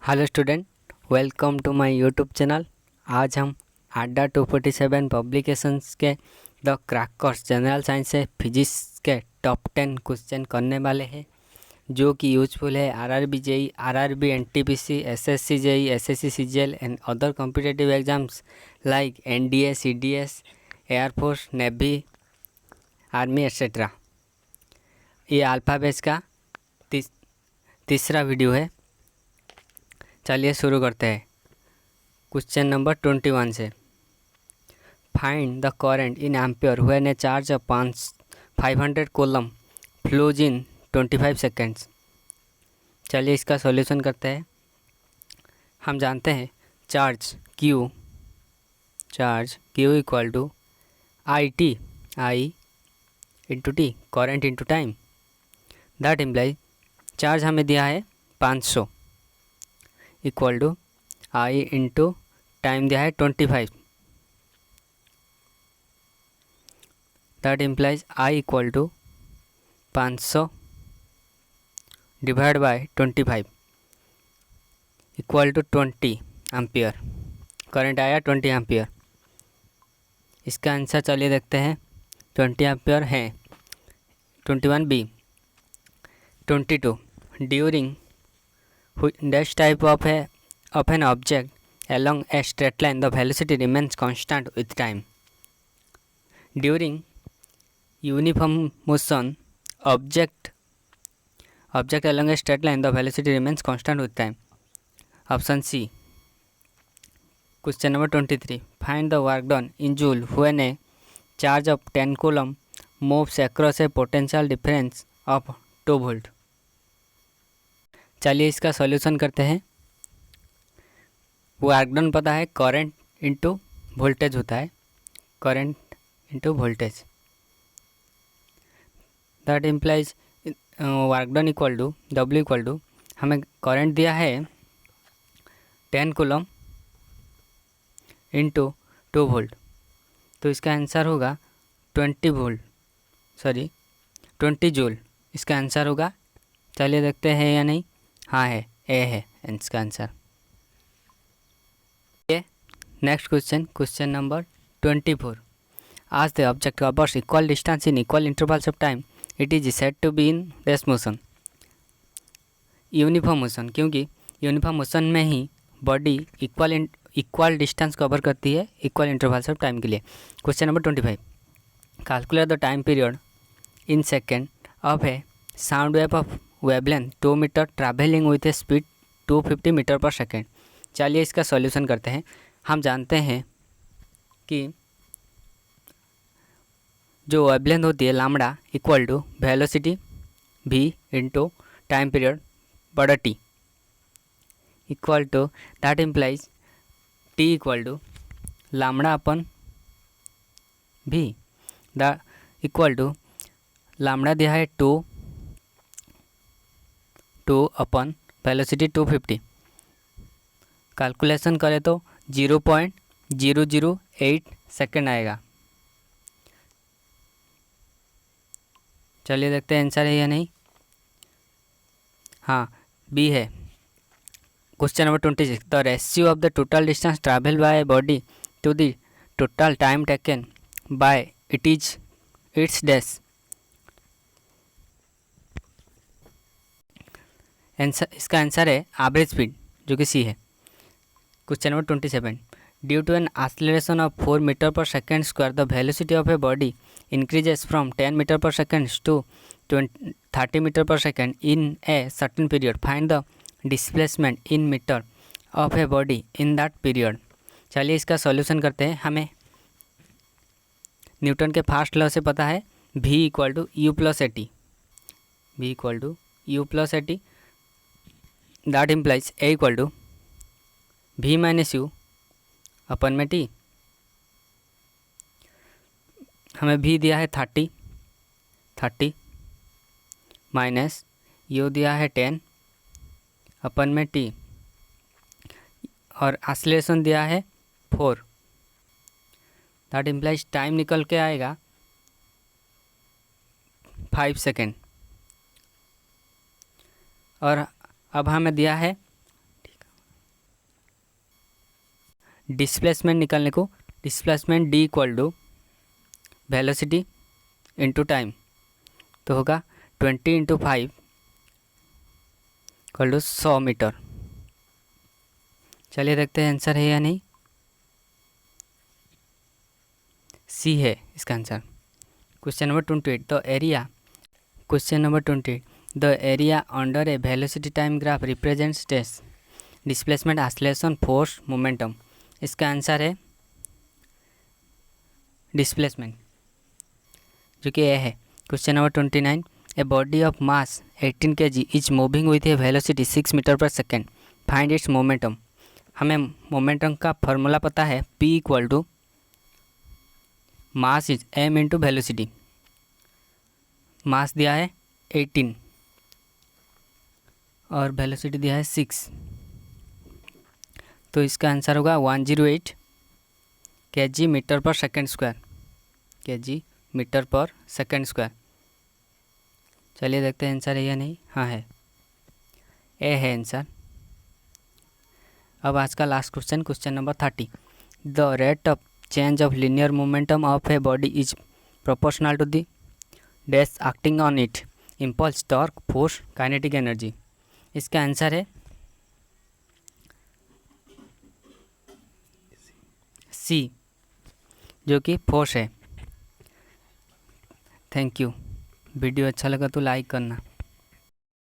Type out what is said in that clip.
Hello student, welcome to my YouTube channel. आज हम Adda 247 publications के द क्रैकर्स जनरल साइंस से फिजिक्स के टॉप 10 क्वेश्चन करने वाले हैं, जो कि यूजफुल है RRB JE, RRB NTPC, SSC JE, SSC CGL and other competitive exams like NDA, CDS, air force, navy, army etcetera. ये अल्फ़ाबेट्स का तीसरा वीडियो है। चलिए शुरू करते हैं क्वेश्चन नंबर 21 से। Find the current in ampere when a charge of 500 coulomb flows in 25 seconds. चलिए इसका सॉल्यूशन करते हैं। हम जानते हैं charge Q equal to I into T, current into time. That implies charge हमें दिया है 500 equal to I into time दिया है 25। That implies I equal to 500 divide by 25 equal to 20 ampere. Current आया 20 एम्पियर। इसका आंसर चलिए देखते हैं। 20 एम्पियर है। 21B 22 during dash type of an object along a straight line the velocity remains constant with time. During uniform motion object along a straight line the velocity remains constant with time. Option C. Question number 23. Find the work done in joule when a charge of 10 coulomb moves across a potential difference of 2 volt. चलिए इसका solution करते हैं। Work done पता है current into voltage होता है, current into voltage. That implies work done equal to W equal to, हमें current दिया है 10 कूलम इंटू 2 वोल्ट, तो इसका आंसर होगा 20 जूल। इसका आंसर होगा। चलिए देखते हैं या नहीं। हाँ है, ए है इसका आंसर। ये next question number 24। As the object covers equal distance in equal intervals of time, it is said to be in dash motion. Uniform motion, क्योंकि यूनिफॉर्म मोशन में ही बॉडी इक्वल डिस्टेंस कवर करती है equal intervals of time के लिए। Question number 25। Calculate the time period in second of a sound wave of wavelength 2 metre travelling with a speed 250 metre per second. चलिए इसका solution करते हैं। हम जानते हैं कि जो वेवलेंथ होती है lambda equal to velocity v into time period बड़ा T equal to, that implies T equal to lambda upon v, the equal to lambda दिया है 2 अपन वेलोसिटी 250। कैलकुलेशन करें तो 0.008 सेकेंड आएगा। चलिए देखते हैं आंसर है या नहीं। हाँ, बी है। Question number 26। The ratio of the total distance travel by body to the total time taken by its dash. इसका आंसर है एवरेज स्पीड, जो कि सी है। Question number 27। Due to an acceleration of 4 metre per second square the velocity of a body increases from 10 metre per second to 30 metre per second in a certain period. Find the displacement in metre of a body in that period. चलिए इसका solution करते हैं। हमें Newton के first law से पता है V equal to u plus a t. That implies a equal to V minus u upon में T। हमें V दिया है 30 माइनस यू दिया है 10 अपन में T, और एक्सेलरेशन दिया है 4। दैट इम्प्लाइज टाइम निकल के आएगा 5 सेकेंड। और अब हमें दिया है डिस्प्लेसमेंट निकालने को, displacement D equal to velocity into time, तो होगा 20 इंटू 5 इक्वल टू 100 मीटर। चलिए देखते हैं आंसर है या नहीं। सी है इसका answer. Question number 28 the area, question number 28 the area under a velocity time graph represents test displacement, acceleration, force, momentum. इसका आंसर है डिस्प्लेसमेंट, जो कि ए है। Question number 29 a body of mass 18 kg is moving with a velocity 6 metre per second, find its momentum. हमें momentum का formula पता है, P equal to mass is m into velocity. मास दिया है 18 और वेलोसिटी दिया है 6, तो इसका आंसर होगा 108 kg metre per second square, kg metre per second square. चलिए देखते हैं आंसर है या नहीं। हाँ है, ए है आंसर। अब आज का last question, question number 30 the rate of change of linear momentum of a body is proportional to the dash acting on it, impulse, torque, force, kinetic energy. इसका आंसर है सी, जो कि फोर्स है। Thank you. Video अच्छा लगा तो like करना।